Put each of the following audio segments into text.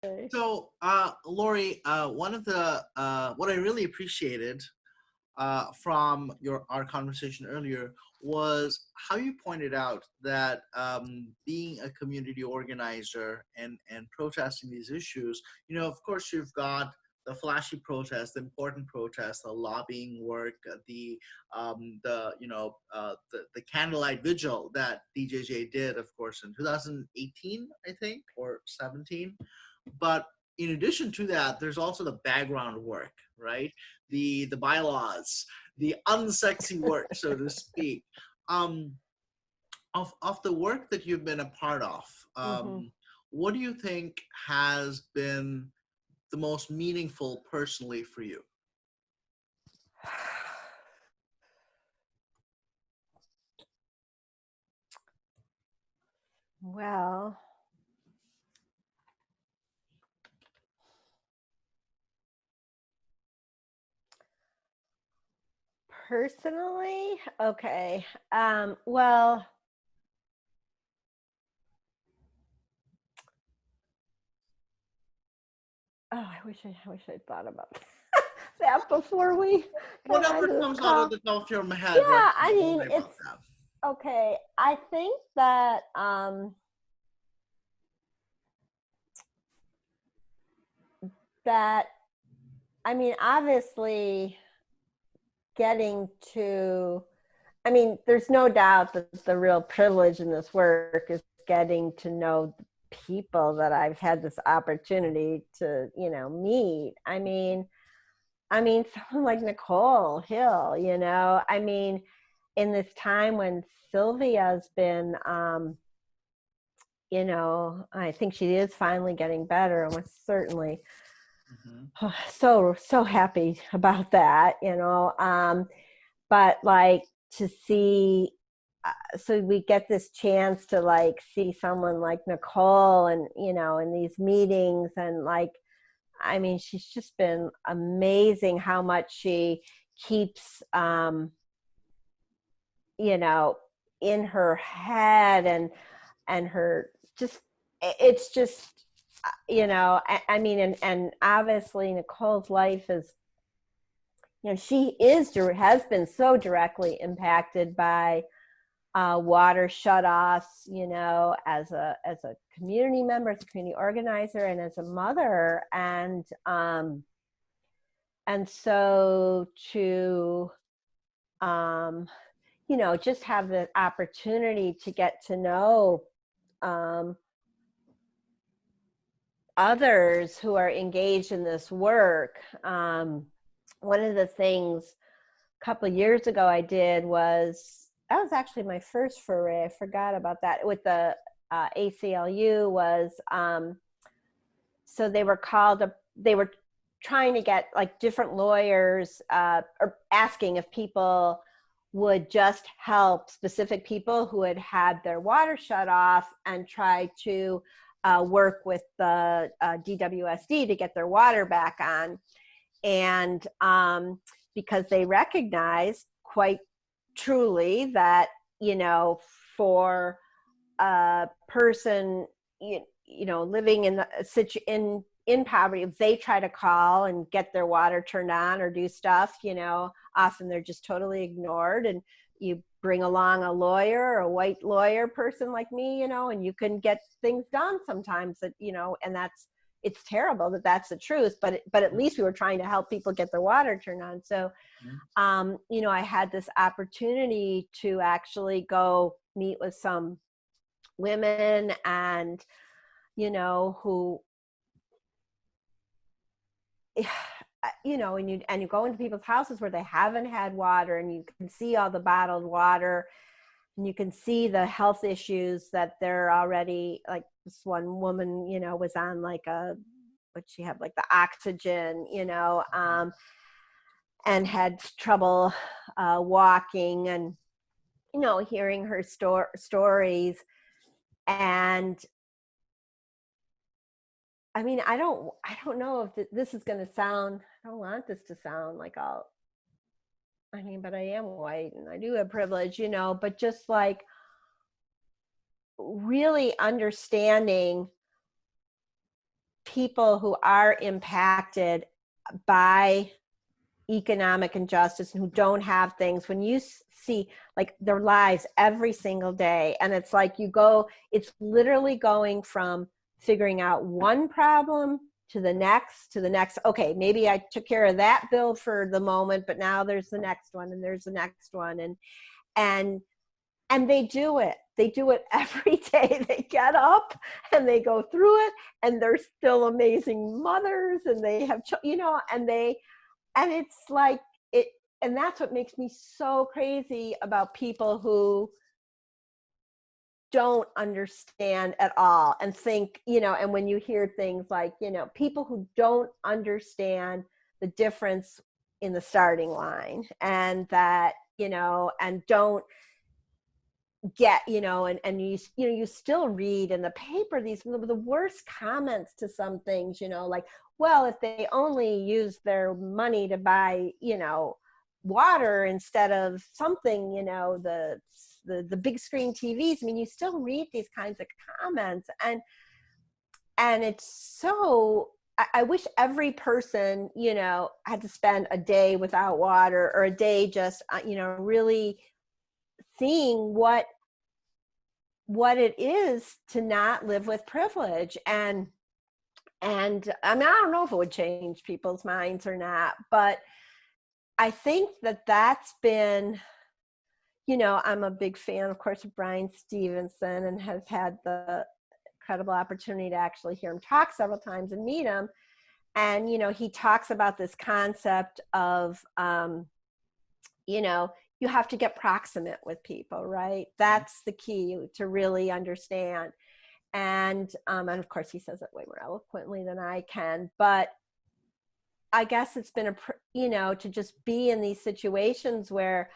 Okay. So, Lori, one of the what I really appreciated from our conversation earlier was how you pointed out that being a community organizer and protesting these issues, of course, you've got the flashy protests, the important protests, the lobbying work, the candlelight vigil that DJJ did, of course, in 2018, I think, or 17. But in addition to that, there's also the background work, right? The bylaws, the unsexy work, so to speak. Um, of the work that you've been a part of, Hmm. what do you think has been the most meaningful personally for you? Well, personally, okay. Well, oh, I wish I'd thought about that before we got Whatever onto this comes out of call. the top of your head, right? Yeah, I Don't mean, worry about it's that. okay. I think that that I mean, obviously getting to I mean, there's no doubt that the real privilege in this work is getting to know the people that I've had this opportunity to, meet. I mean, someone like Nicole Hill, I mean, in this time when Sylvia's been, I think she is finally getting better and was certainly Hmm. so happy about that. But like to see so we get this chance to like see someone like Nicole and in these meetings and like I mean she's just been amazing how much she keeps you know in her head and her just it's just I mean and obviously Nicole's life is she has been so directly impacted by water shutoffs, as a community member, as a community organizer, and as a mother, and so to um, just have the opportunity to get to know um, others who are engaged in this work. One of the things a couple of years ago I did was that was actually my first foray. I forgot about that with the ACLU was so they were trying to get like different lawyers or asking if people would just help specific people who had had their water shut off and try to work with the DWSD to get their water back on. And because they recognize quite truly that, for a person, living in in poverty, if they try to call and get their water turned on or do stuff, often they're just totally ignored. And you bring along a lawyer or a white lawyer person like me, and you can get things done sometimes that, and it's terrible that that's the truth, but at least we were trying to help people get their water turned on. So, I had this opportunity to actually go meet with some women and, who, and you go into people's houses where they haven't had water and you can see all the bottled water and you can see the health issues that they're already like this one woman, was on like what she had like the oxygen, and had trouble walking and, hearing her stories. And I mean, I don't know if this is going to sound, I don't want this to sound like but I am white and I do have privilege, but just like really understanding people who are impacted by economic injustice and who don't have things, when you see like their lives every single day, and it's like it's literally going from figuring out one problem to the next. Okay, maybe I took care of that bill for the moment, but now there's the next one, and there's the next one, and they do it every day. They get up and they go through it, and they're still amazing mothers, and they have and it's like it, and that's what makes me so crazy about people who don't understand at all and think, and when you hear things like, people who don't understand the difference in the starting line, and that, and don't get, and you still read in the paper the worst comments to some things, like, well, if they only use their money to buy, water instead of something, the big screen TVs. I mean, you still read these kinds of comments, and it's so, I wish every person, had to spend a day without water, or a day just, really seeing what it is to not live with privilege. And I mean, I don't know if it would change people's minds or not, but I think that that's been, I'm a big fan, of course, of Brian Stevenson, and have had the incredible opportunity to actually hear him talk several times and meet him. And, he talks about this concept of, you have to get proximate with people, right? That's the key to really understand. And of course he says it way more eloquently than I can, but I guess it's been to just be in these situations where,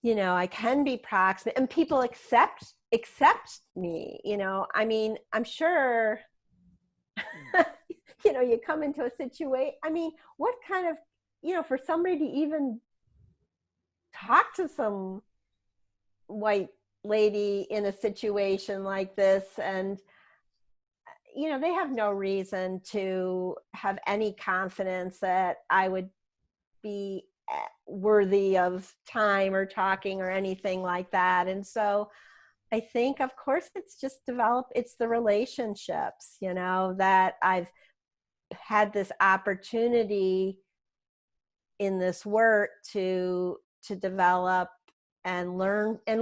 I can be proximate and people accept me, I mean, I'm sure, you come into a situation, I mean, what kind of, for somebody to even talk to some white lady in a situation like this, and they have no reason to have any confidence that I would be worthy of time or talking or anything like that. And so I think, of course, it's just it's the relationships, that I've had this opportunity in this work to develop and learn, I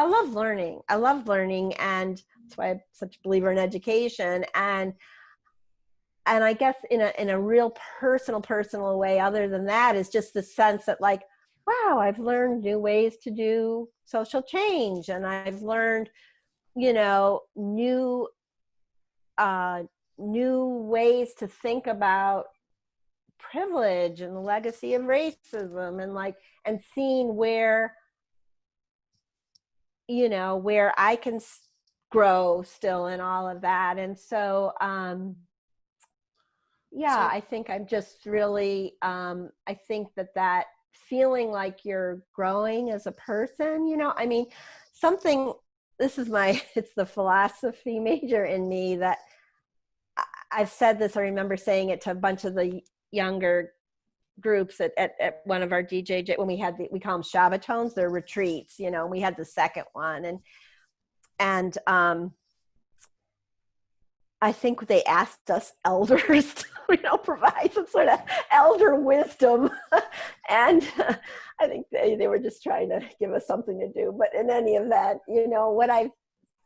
love learning, and that's why I'm such a believer in education. And I guess in a real personal way, other than that, is just the sense that, like, wow, I've learned new ways to do social change, and I've learned, new ways to think about privilege and the legacy of racism, and seeing where I can grow still in all of that. And so I think I'm just really I think that feeling like you're growing as a person, I mean, it's the philosophy major in me that I've said this. I remember saying it to a bunch of the younger groups at one of our DJJ, when we call them Shabbatones, they're retreats, we had the second one, and I think they asked us elders to, provide some sort of elder wisdom. And I think they were just trying to give us something to do. But in any event, what I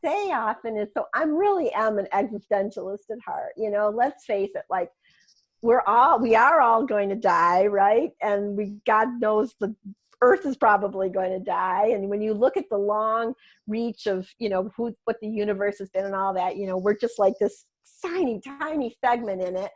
say often is, so I really am an existentialist at heart. Let's face it, like, we are all going to die, right? And God knows the Earth is probably going to die. And when you look at the long reach of, what the universe has been and all that, we're just like this tiny segment in it.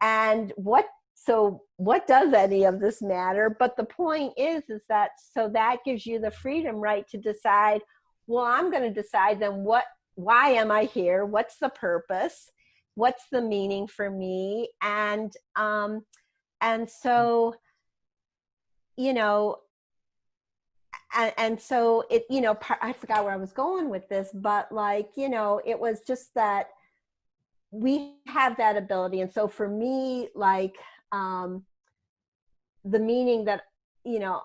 And what does any of this matter? But the point is that, so that gives you the freedom, right, to decide, well, I'm going to decide then why am I here? What's the purpose? What's the meaning for me? And so, and so it, you know, I forgot where I was going with this, but like, you know, it was just that we have that ability. And so for me, like, the meaning that, you know,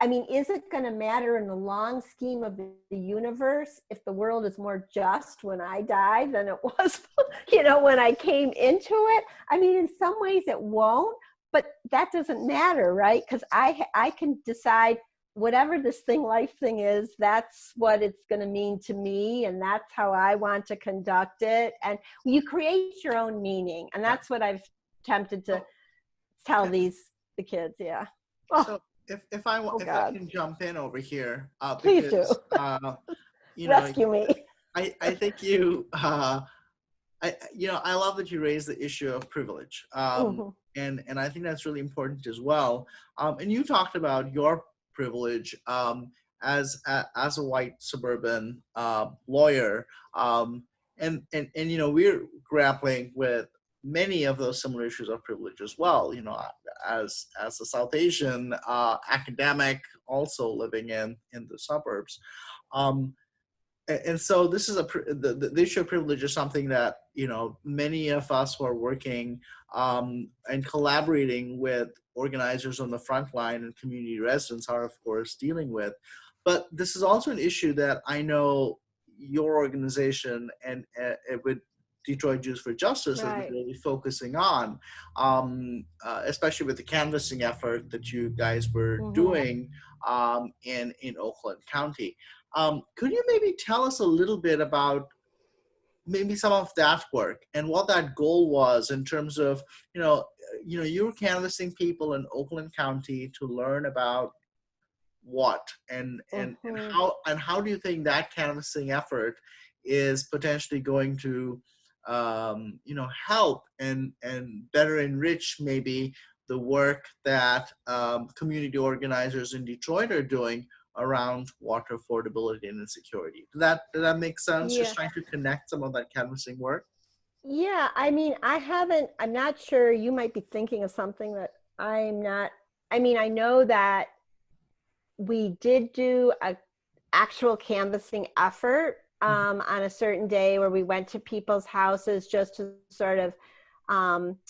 I mean, is it going to matter in the long scheme of the universe if the world is more just when I die than it was, you know, when I came into it? I mean, in some ways it won't, but that doesn't matter, right? Because I can decide whatever this thing, life thing is, that's what it's going to mean to me, and that's how I want to conduct it. And you create your own meaning, and that's what I've attempted to tell the kids. Yeah. Oh, So if I oh if I God. can jump in over here, Please do. because you know, Rescue me. I think you I love that you raised the issue of privilege, Mm-hmm. and I think that's really important as well. And you talked about your privilege, as a white suburban lawyer, and you know, we're grappling with many of those similar issues of privilege as well. You know, as a South Asian academic, also living in the suburbs. Um, and so this is the issue of privilege is something that, you know, many of us who are working and collaborating with organizers on the front line and community residents are, of course, dealing with. But this is also an issue that I know your organization and with Detroit Jews for Justice has been Right. really focusing on, especially with the canvassing effort that you guys were Mm-hmm. doing in Oakland County. Could you maybe tell us a little bit about maybe some of that work and what that goal was in terms of, you were canvassing people in Oakland County to learn about what Mm-hmm. and how do you think that canvassing effort is potentially going to help and better enrich maybe the work that community organizers in Detroit are doing around water affordability and insecurity. Does that make sense? Yeah. Just trying to connect some of that canvassing work. Yeah. I mean, I'm not sure, you might be thinking of something that I'm not. I mean, I know that we did do a actual canvassing effort on a certain day where we went to people's houses just to sort of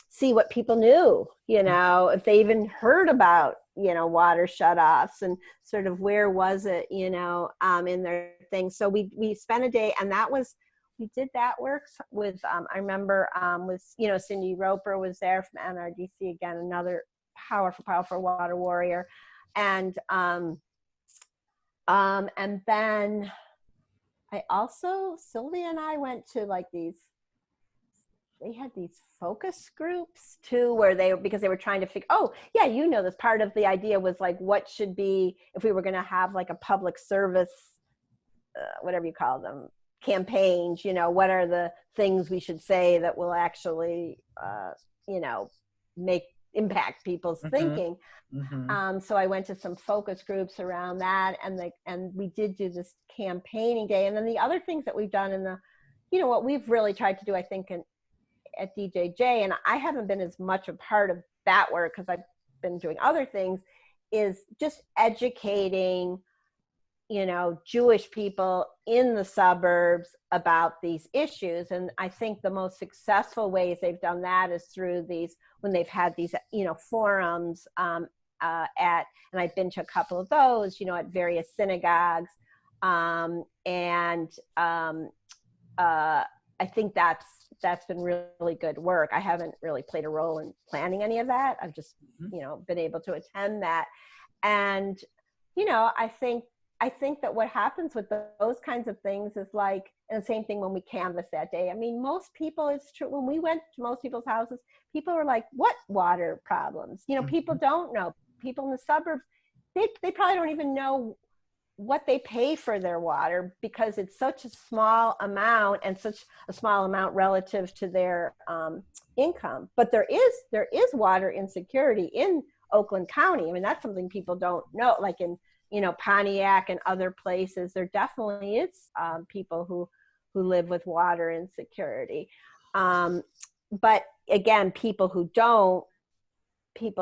see what people knew, you know, if they even heard about, you know, water shutoffs and sort of where was it, you know, in their things. So we spent a day, and we did that work with, I remember with, you know, Cindy Roper was there from NRDC, again, another powerful water warrior. And then I also, Sylvia and I went to like they had these focus groups too, where because they were trying to figure, oh yeah, you know, this part of the idea was like, what should be, if we were going to have like a public service, whatever you call them, campaigns, you know, what are the things we should say that will actually, you know, impact people's Mm-hmm. thinking. Mm-hmm. So I went to some focus groups around that, and we did do this campaigning day. And then the other things that we've done you know, what we've really tried to do, I think, at DJJ, and I haven't been as much a part of that work because I've been doing other things, is just educating, you know, Jewish people in the suburbs about these issues. And I think the most successful ways they've done that is through when they've had these, you know, forums and I've been to a couple of those, you know, at various synagogues. I think that's been really good work. I haven't really played a role in planning any of that. I've just, you know, been able to attend that. And, you know, I think that what happens with those kinds of things is like, and the same thing when we canvassed that day. I mean, most people, it's true, when we went to most people's houses, people were like, what water problems? You know, people don't know. People in the suburbs, they probably don't even know what they pay for their water because it's such a small amount, and such a small amount relative to their income. But there is water insecurity in Oakland County. I mean, that's something people don't know. Like in, you know, Pontiac and other places, there definitely is people who live with water insecurity. But again, people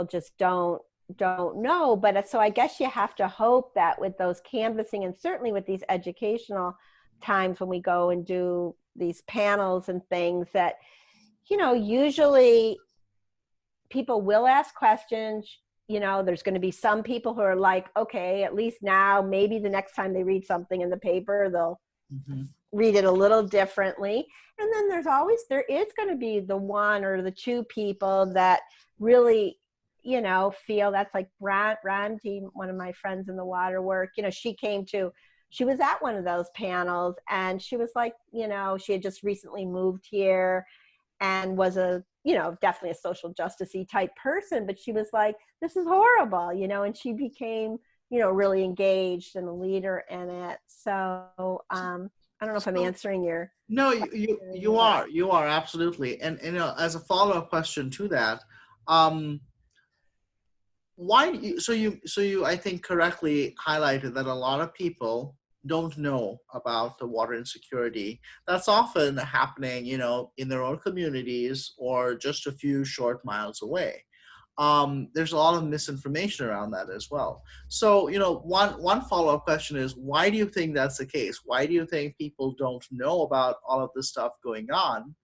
just don't don't know. But so I guess you have to hope that with those canvassing, and certainly with these educational times when we go and do these panels and things, that, usually people will ask questions. There's going to be some people who are like, okay, at least now, maybe the next time they read something in the paper, they'll Mm-hmm. read it a little differently. And then there is going to be the one or the two people that really, feel. That's like Randy, one of my friends in the water work. She was at one of those panels, and she was like, she had just recently moved here and was definitely a social justice-y type person, but she was like, this is horrible, and she became, really engaged and a leader in it. So I don't know if I'm So, answering your no, question, but you are absolutely. And as a follow-up question to that, um, why do you I think correctly highlighted that a lot of people don't know about the water insecurity that's often happening, in their own communities or just a few short miles away. There's a lot of misinformation around that as well. So, one follow-up question is, why do you think that's the case? Why do you think people don't know about all of this stuff going on?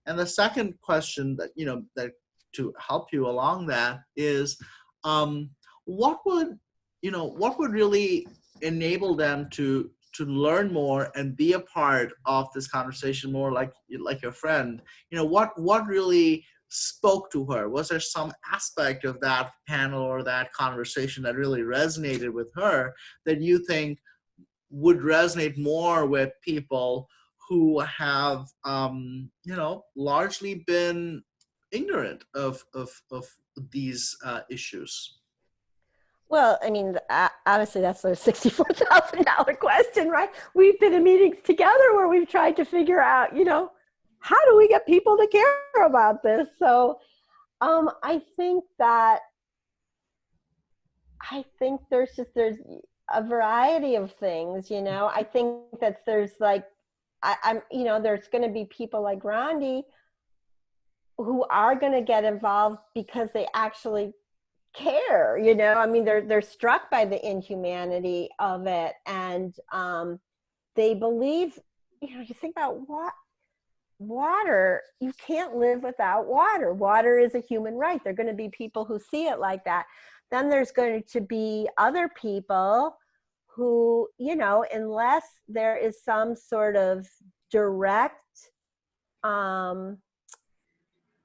And the second question that, that to help you along that is, um, what would, what would really enable them to learn more and be a part of this conversation more, like your friend? What really spoke to her? Was there some aspect of that panel or that conversation that really resonated with her that you think would resonate more with people who have, largely been ignorant of these issues? well, I mean, obviously that's a $64,000 question, right? We've been in meetings together where we've tried to figure out, how do we get people to care about this? So I think that there's a variety of things. I think that there's like, there's going to be people like Rondi who are going to get involved because they actually care. I mean, they're struck by the inhumanity of it, and they believe. You think about what water, you can't live without water. Water is a human right. There are going to be people who see it like that. Then there's going to be other people who, unless there is some sort of direct, um,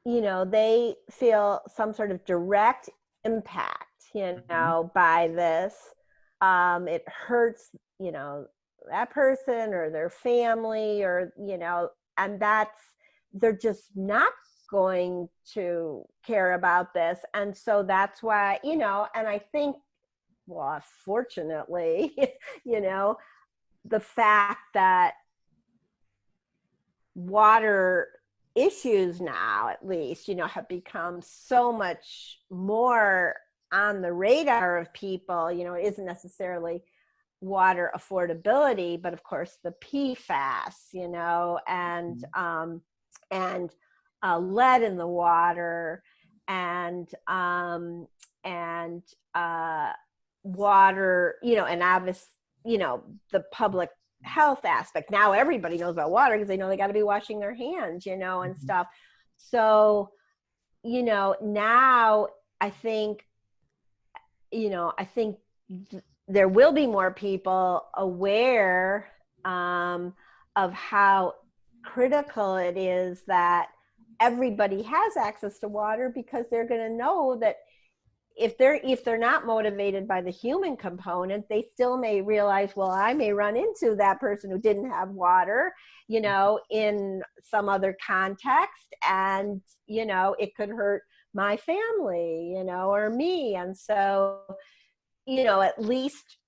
they feel some sort of direct impact, Mhm. by this. It hurts, that person or their family, or, and they're just not going to care about this. And so that's why, and I think, well, fortunately, you know, the fact that water issues now, at least, have become so much more on the radar of people. It isn't necessarily water affordability, but of course the PFAS, and lead in the water, and and water, and obviously, the public health aspect. Now everybody knows about water because they know they got to be washing their hands, and Mhm. stuff. So, now I think, I think there will be more people aware, of how critical it is that everybody has access to water, because they're going to know that if they're not motivated by the human component, they still may realize, well, I may run into that person who didn't have water, in some other context, and it could hurt my family, or me. And so, at least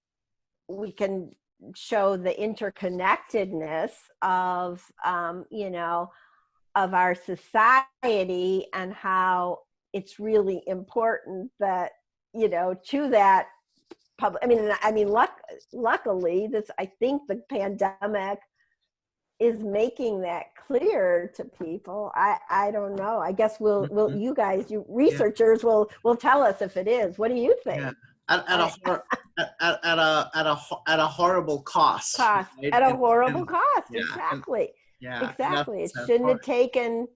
we can show the interconnectedness of, of our society, and how it's really important that, to that public. I mean, luckily, I think the pandemic is making that clear to people. I don't know. I guess we'll you guys, you Yeah, researchers will tell us if it is. What do you yeah. think? At a I, hor- at a horrible cost, cost right? at a And horrible cost. yeah, and Exactly. yeah, and that's Exactly. It the sad shouldn't have part. taken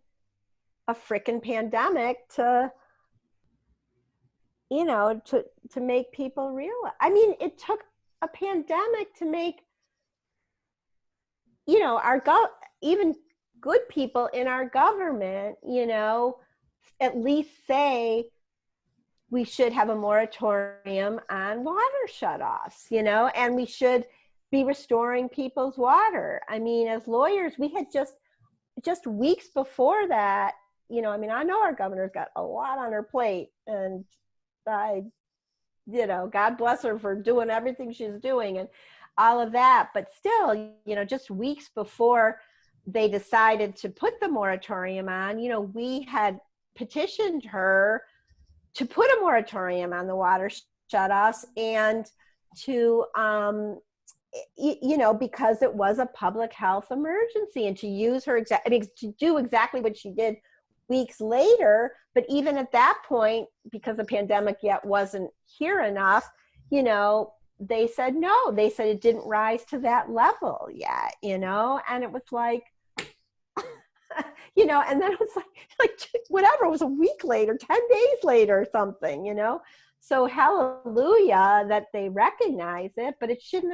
a freaking pandemic to, to make people realize. I mean, it took a pandemic to make, our even good people in our government, at least say we should have a moratorium on water shutoffs, and we should be restoring people's water. I mean, as lawyers, we had just weeks before that, I mean, I know our governor's got a lot on her plate, and I, God bless her for doing everything she's doing and all of that. But still, just weeks before they decided to put the moratorium on, we had petitioned her to put a moratorium on the water shutoffs, and to, because it was a public health emergency, and to use her to do exactly what she did weeks later. But even at that point, because the pandemic yet wasn't here enough, they said no. They said it didn't rise to that level yet, and it was like, and then it was like whatever, it was a week later, 10 days later or something, So hallelujah that they recognize it, but it should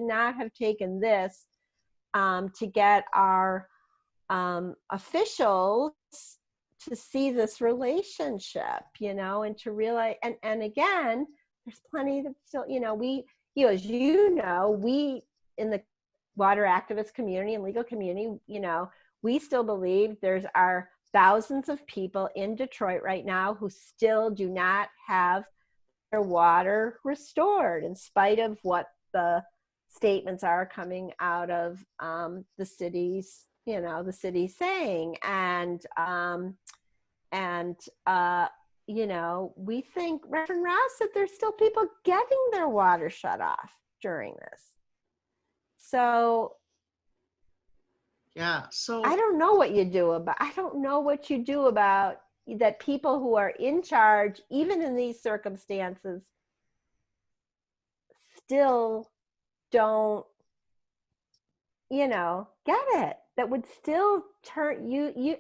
not have taken this to get our officials to see this relationship, and to realize, and again, there's plenty that still, as we in the water activist community and legal community, we still believe are thousands of people in Detroit right now who still do not have their water restored, in spite of what the statements are coming out of the city's, the city saying. We think, Reverend Ross, that there's still people getting their water shut off during this. So Yeah. So I don't know what you do about that. People who are in charge, even in these circumstances, still don't, get it. That would still turn you.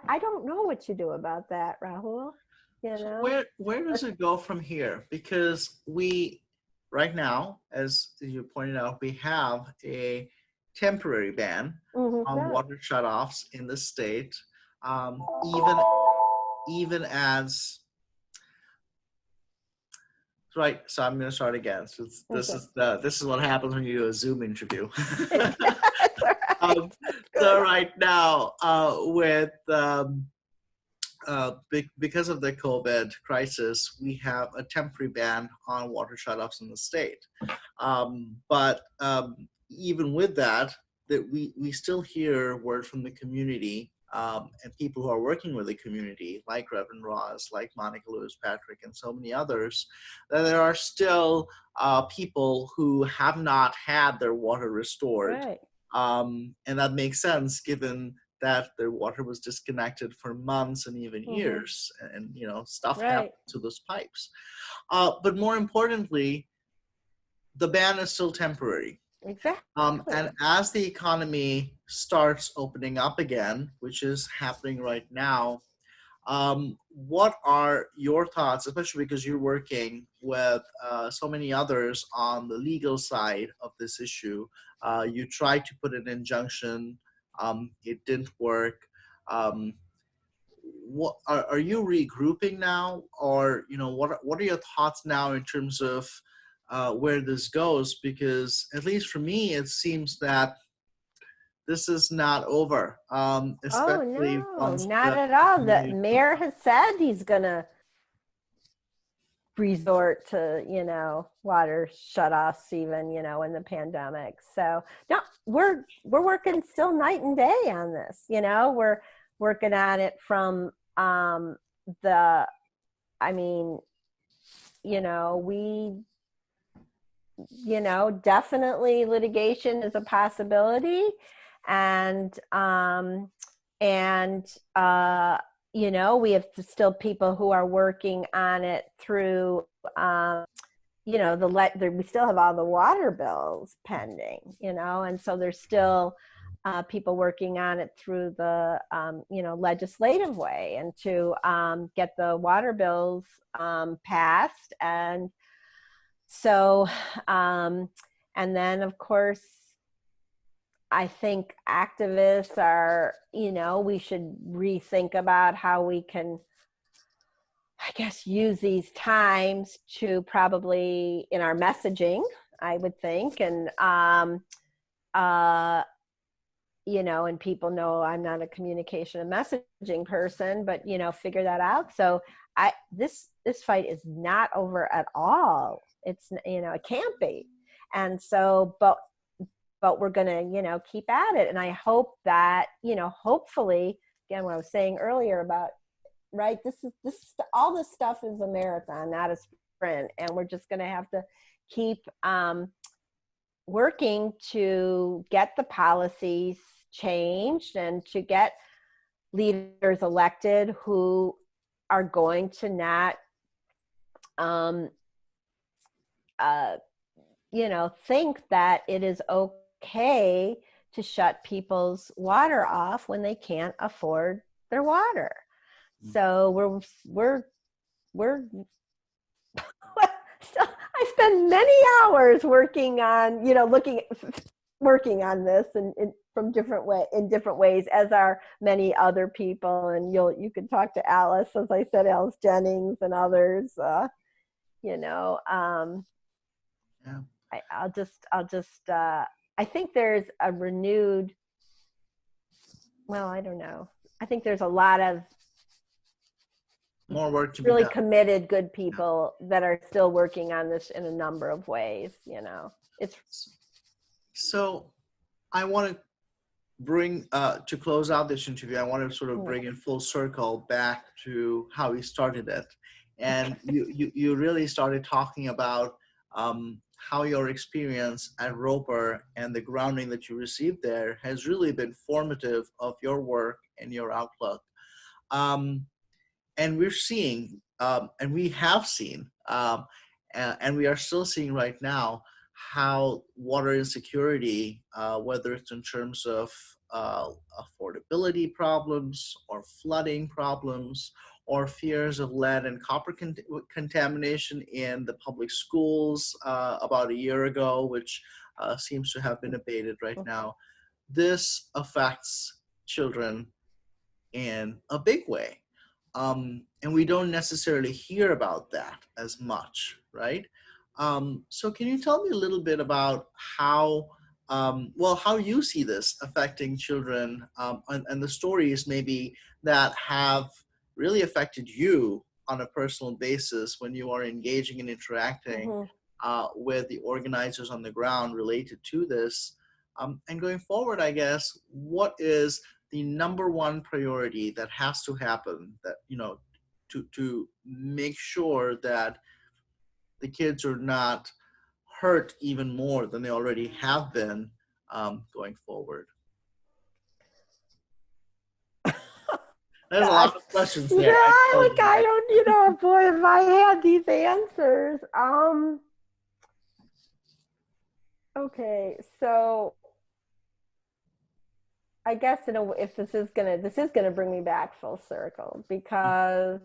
I don't know what you do about that, Rahul. where does it go from here? Because we right now, as you pointed out, we have a temporary ban on Right. water shutoffs in the state, even as right. So I'm going to start again. So Okay. this is what happens when you do a Zoom interview. That's all um, right. Good. so right now, with because of the COVID crisis, we have a temporary ban on water shutoffs in the state. But even with that, we still hear word from the community, and people who are working with the community, like Reverend Ross, like Monica Lewis Patrick, and so many others, that there are still people who have not had their water restored. Right. And that makes sense given that their water was disconnected for months and even years, and stuff happened Right. to those pipes. But more importantly, the ban is still temporary. Exactly. And as the economy starts opening up again, which is happening right now, what are your thoughts, especially because you're working with so many others on the legal side of this issue? You tried to put an injunction, it didn't work. Um, what are you regrouping now, or what are your thoughts now in terms of where this goes? Because at least for me, it seems that this is not over, Oh especially no, once not the at all. The community. mayor has said he's gonna resort to, water shutoffs, even, in the pandemic. So no, we're working still night and day on this. We're working on it from the, I mean, we definitely litigation is a possibility. And, and, we have still people who are working on it through, we still have all the water bills pending, and so there's still people working on it through the, legislative way, and to get the water bills passed. And so, and then of course, I think activists are, we should rethink about how we can, I guess, use these times to probably in our messaging, I would think. And, and people know I'm not a communication and messaging person, but, figure that out. So this fight is not over at all. It's, it can't be. And so, but we're going to, keep at it. And I hope that, hopefully, again, what I was saying earlier about, right, this all this stuff is a marathon, not a sprint. And we're just going to have to keep working to get the policies changed and to get leaders elected who are going to not, think that it is okay to shut people's water off when they can't afford their water. So we're I spend many hours working on, working on this and from in different ways, as are many other people. And you can talk to Alice, as I said, Alice Jennings and others. Yeah. I'll just. I think there's a renewed. Well, I don't know. I think there's a lot of more work to be really done. Committed, good people that are still working on this in a number of ways. It's. So, I want to bring to close out this interview. I want to sort of bring in full circle back to how we started it, and you really started talking about how your experience at Roper and the grounding that you received there has really been formative of your work and your outlook. And we're seeing, and we have seen, and we are still seeing right now, how water insecurity, whether it's in terms of affordability problems or flooding problems or fears of lead and copper contamination in the public schools about a year ago, which seems to have been abated right now, this affects children in a big way. And we don't necessarily hear about that as much, right? So can you tell me a little bit about how, how you see this affecting children, and the stories maybe that have really affected you on a personal basis when you are engaging and interacting with the organizers on the ground related to this? And going forward, I guess, what is the number one priority that has to happen, that, to make sure that the kids are not hurt even more than they already have been going forward? There's a lot of questions there. Yeah, I don't, boy, if I had these answers. Okay, so I guess if this is gonna bring me back full circle, because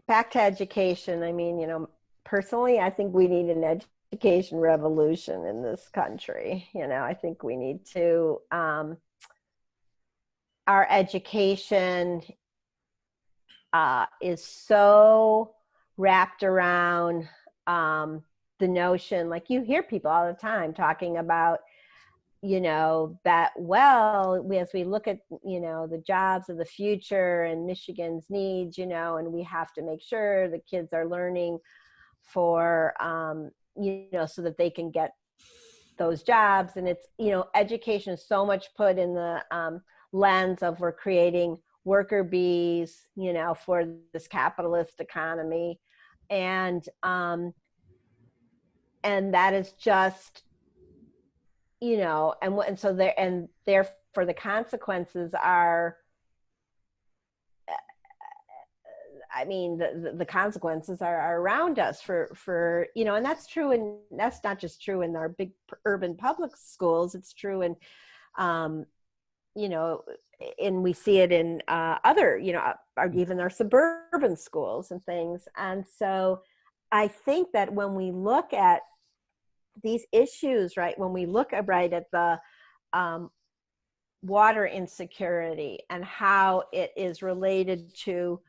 back to education. I mean, personally, I think we need an education revolution in this country. I think we need to, our education is so wrapped around the notion, like you hear people all the time talking about, that, as we look at, the jobs of the future and Michigan's needs, and we have to make sure the kids are learning for, so that they can get those jobs. And it's, education is so much put in the lens of we're creating worker bees, you know, for this capitalist economy. And that is just, you know, and so there, and therefore the consequences are, I mean, the consequences are around us for, you know, and that's true. And that's not just true in our big urban public schools. It's true in, you know, and we see it in other, you know, even our suburban schools and things. And so I think that when we look at these issues, right, when we look at, right, at the water insecurity and how it is related to,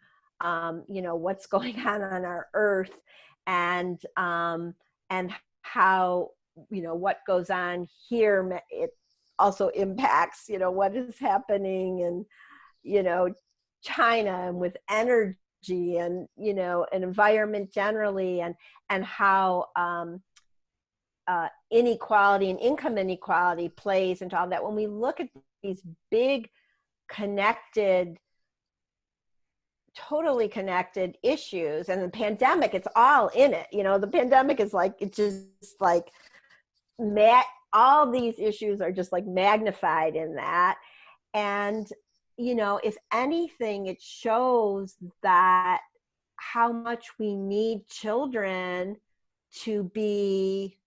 you know, what's going on our earth, and how, you know, what goes on here, it also impacts, you know, what is happening in, you know, China, and with energy, and, you know, an environment generally, and how inequality and income inequality plays into all that. When we look at these big connected, totally connected issues, and the pandemic, it's all in it, you know, the pandemic is like, it's just like, all these issues are just like magnified in that. And, you know, if anything, it shows that how much we need children to be,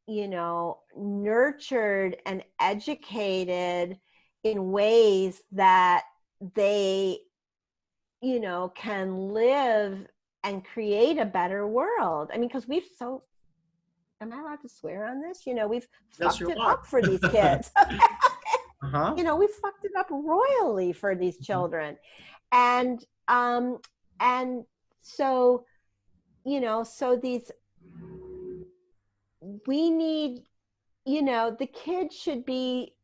you know, nurtured and educated in ways that they, you know, can live and create a better world. I mean, because we've so, am I allowed to swear on this? You know, we've Yes, fucked you it are. up for these kids. Uh-huh. You know, we fucked it up royally for these children. And and so, you know, so these, we need, you know, the kids should be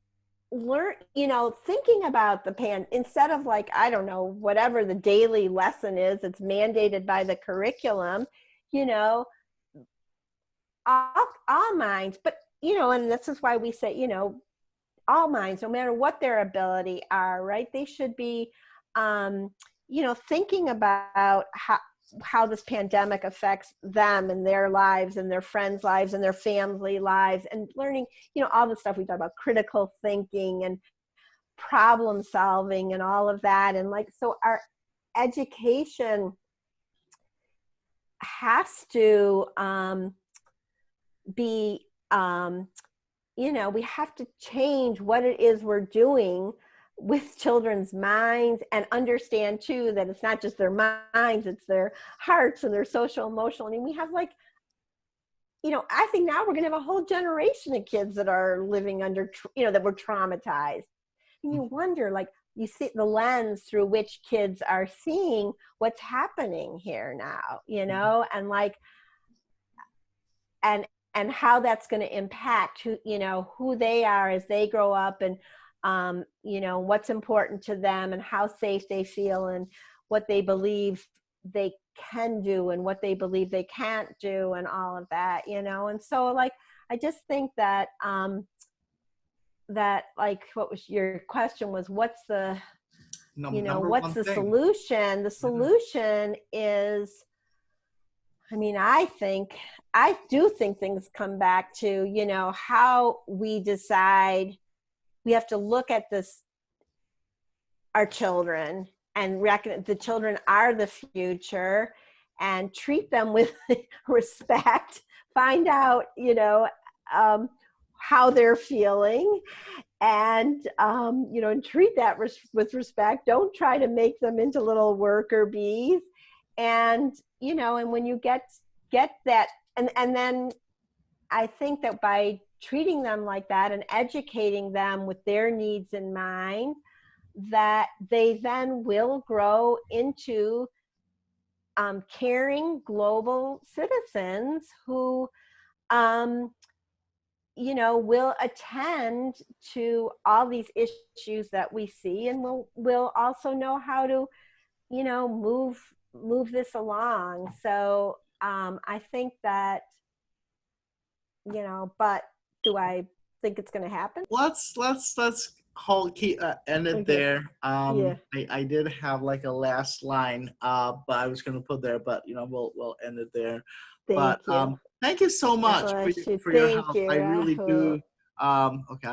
learn, you know, thinking about the instead of like, I don't know, whatever the daily lesson is, it's mandated by the curriculum, you know, all minds. But, you know, and this is why we say, you know, all minds, no matter what their ability are, right, they should be, you know, thinking about how this pandemic affects them and their lives and their friends' lives and their family lives, and learning, you know, all the stuff we talk about, critical thinking and problem solving and all of that. And like, so our education has to be, you know, we have to change what it is we're doing with children's minds, and understand too that it's not just their minds, it's their hearts and their social emotional. I mean, we have like, you know, I think now we're going to have a whole generation of kids that are living under, you know, that were traumatized. And you wonder, like, you see the lens through which kids are seeing what's happening here now, you know, and like, and how that's going to impact who, you know, who they are as they grow up, and you know, what's important to them, and how safe they feel, and what they believe they can do and what they believe they can't do, and all of that, you know. And so like, I just think that that, like, what was your question, was what's the, you know, Number what's one the thing. solution? The Yeah. solution is, I mean, I do think things come back to, you know, how we decide. We have to look at this, our children, and reckon the children are the future, and treat them with respect, find out, you know, how they're feeling, and you know, and treat that with respect. Don't try to make them into little worker bees. And, you know, and when you get that, and then I think that by treating them like that and educating them with their needs in mind, that they then will grow into caring global citizens who, um, you know, will attend to all these issues that we see, and will also know how to, you know, move this along. So I think that, you know, but do I think it's going to happen? Let's end it Okay. there. Yeah. I did have like a last line, but I was gonna put there, but we'll end it there. But Thank you. thank you so God much bless you. for your Thank help. I you. I really will. do. Okay,